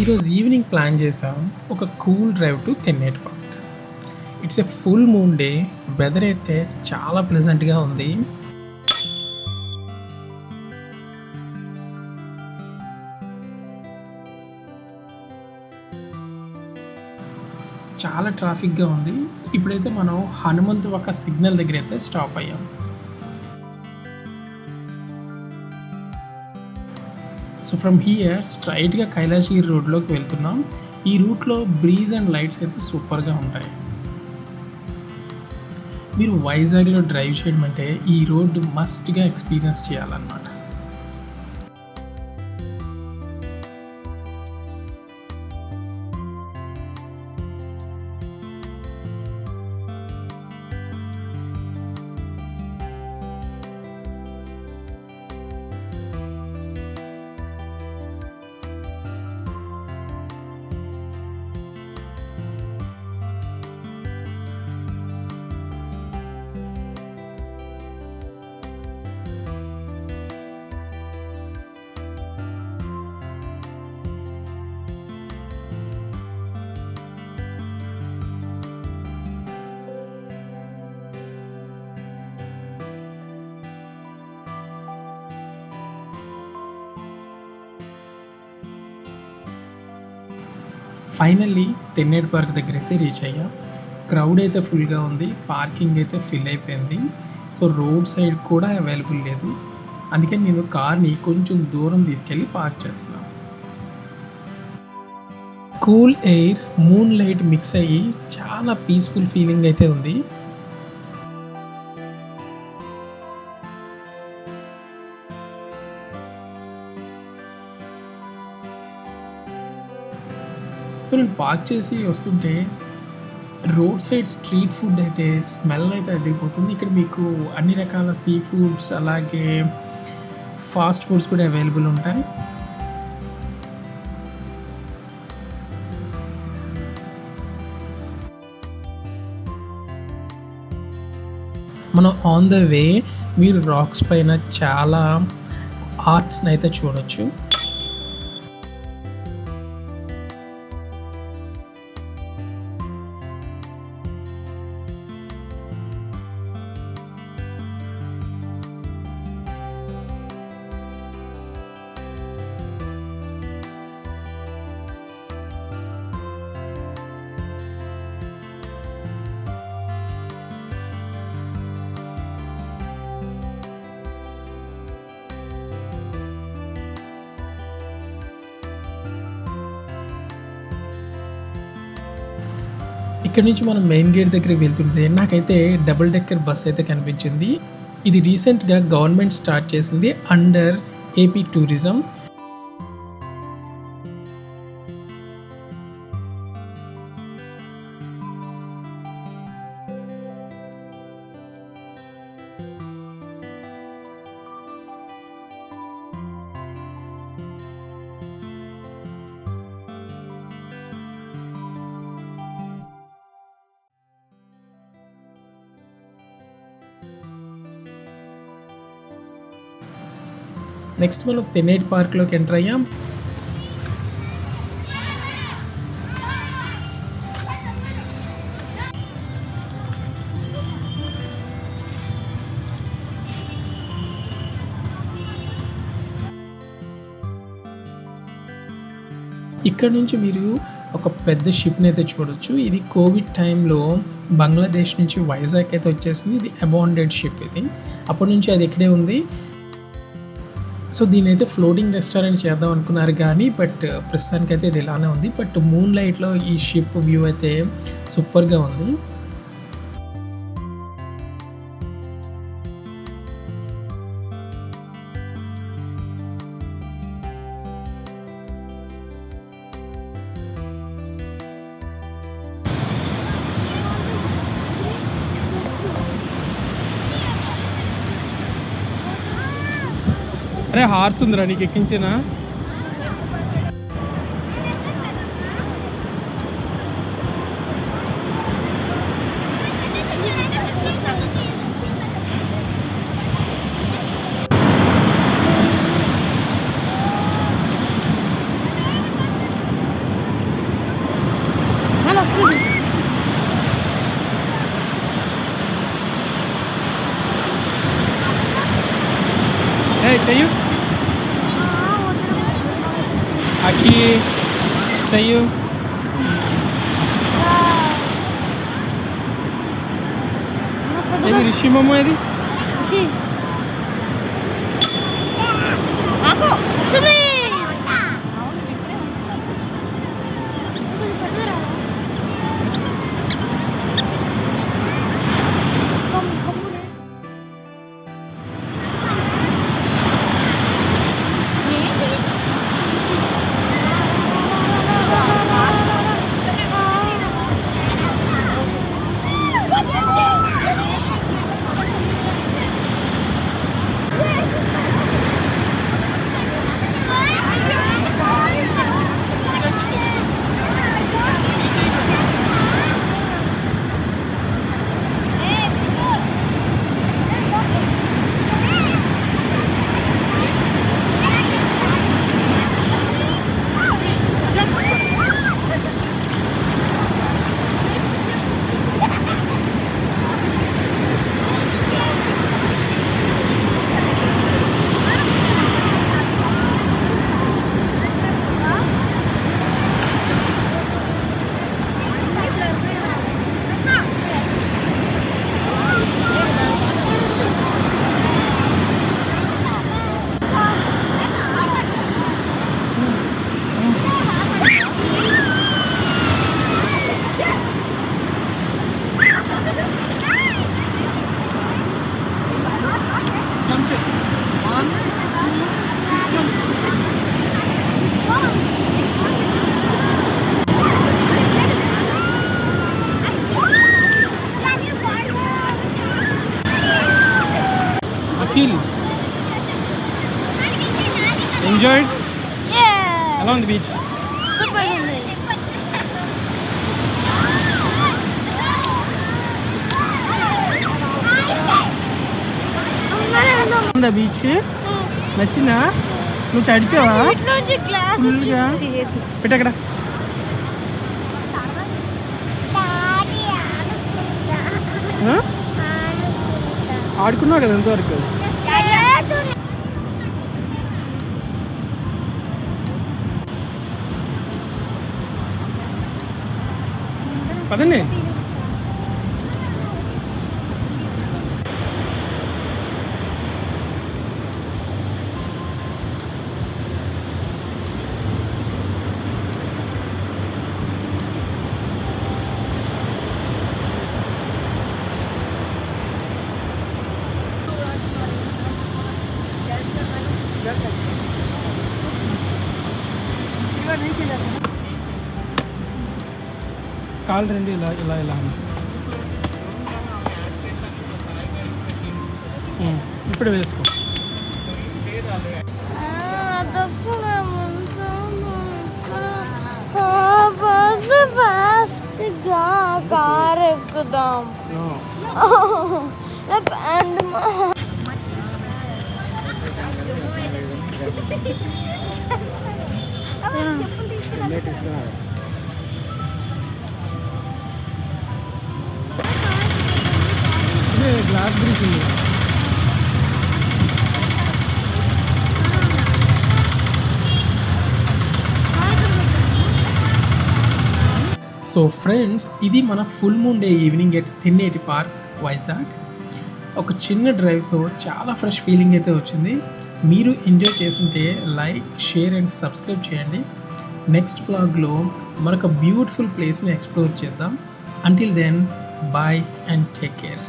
ఈరోజు evening plan చేసాం ఒక cool drive to Tenneti park. It's a full moon day. Weather అయితే చాలా ప్లెజెంట్గా ఉంది. చాలా ట్రాఫిక్గా ఉంది. ఇప్పుడైతే మనం హనుమంతు ఒక సిగ్నల్ దగ్గర అయితే స్టాప్ అయ్యాం. సో ఫ్రమ్ హియర్ స్ట్రైట్గా కైలాసగిరి రోడ్లోకి వెళ్తున్నాం. ఈ రూట్లో బ్రీజ్ అండ్ లైట్స్ అయితే సూపర్గా ఉంటాయి. మీరు వైజాగ్లో డ్రైవ్ చేయడం అంటే ఈ రోడ్డు మస్ట్గా ఎక్స్పీరియన్స్ చేయాలన్నమాట. ఫైనల్లీ తెన్నేటి పార్క్ దగ్గర అయితే రీచ్ అయ్యాం. క్రౌడ్ అయితే ఫుల్గా ఉంది, పార్కింగ్ అయితే ఫిల్ అయిపోయింది. సో రోడ్ సైడ్ కూడా అవైలబుల్ లేదు. అందుకని నేను కార్ని కొంచెం దూరం తీసుకెళ్ళి పార్క్ చేస్తున్నాను. Cool air, moon light mix అయ్యి చాలా పీస్ఫుల్ ఫీలింగ్ అయితే ఉంది. సో నేను పార్క్ చేసి వస్తుంటే రోడ్ సైడ్ స్ట్రీట్ ఫుడ్ అయితే స్మెల్ అయితే అదిరిపోతుంది. ఇక్కడ మీకు అన్ని రకాల సీ ఫుడ్స్ అలాగే ఫాస్ట్ ఫుడ్స్ కూడా అవైలబుల్ ఉంటాయి. మనం ఆన్ ద వే మీరు రాక్స్ పైన చాలా ఆర్ట్స్ని అయితే చూడొచ్చు. ఇక్కడ నుంచి మనం మెయిన్ గేట్ దగ్గరికి వెళ్తుంటే నాకైతే డబుల్ డెక్కర్ బస్ అయితే కనిపించింది. ఇది రీసెంట్గా గవర్నమెంట్ స్టార్ట్ చేసింది అండర్ ఏపీ టూరిజం. నెక్స్ట్ మనం తెన్నేటి పార్క్లోకి ఎంటర్ అయ్యాం. ఇక్కడ నుంచి మీరు ఒక పెద్ద షిప్ని అయితే చూడొచ్చు. ఇది కోవిడ్ టైంలో బంగ్లాదేశ్ నుంచి వైజాగ్ అయితే వచ్చేసింది. ఇది అబాండెడ్ షిప్. ఇది అప్పటి నుంచి అది ఇక్కడే ఉంది. సో దీని అయితే ఫ్లోటింగ్ రెస్టారెంట్ చేద్దాం అనుకున్నారు కానీ ప్రస్తుతానికి అయితే ఇది ఇలానే ఉంది. మూన్ లైట్లో ఈ షిప్ వ్యూ అయితే సూపర్గా ఉంది. అరే హార్స్ ఉందిరా నీకు ఎక్కించేనా? చెయ్యు అక్కి చెయ్యు. ఏది రిషి మమ్మ ఇది Akhil, enjoyed? Yeah. Along the beach. Super good. The beach. నచ్చిందా? నువ్వు తడిచావా? ఇట్లోంచి గ్లాస్ వచ్చేసి పెట్టక్కడ ఆడుకున్నావు కదా ఎంతవరకు? పదండి. కాలు రెండు ఇలా ఇలా ఇలా ఇప్పుడు వేసుకో. ఫాస్ట్గా కార్ ఎక్కుదాం. గ్లాస్ బ్రిడ్జ్ ఉంది. సో ఫ్రెండ్స్, ఇది మన full moon day evening at Tenneti park Vizag. ఒక చిన్న డ్రైవ్తో చాలా ఫ్రెష్ ఫీలింగ్ అయితే వచ్చింది. మీరు ఎంజాయ్ చేస్తుంటే లైక్, షేర్ అండ్ సబ్స్క్రైబ్ చేయండి. నెక్స్ట్ వ్లాగ్లో మరొక బ్యూటిఫుల్ ప్లేస్ని ఎక్స్ప్లోర్ చేద్దాం. Until then, bye and take care.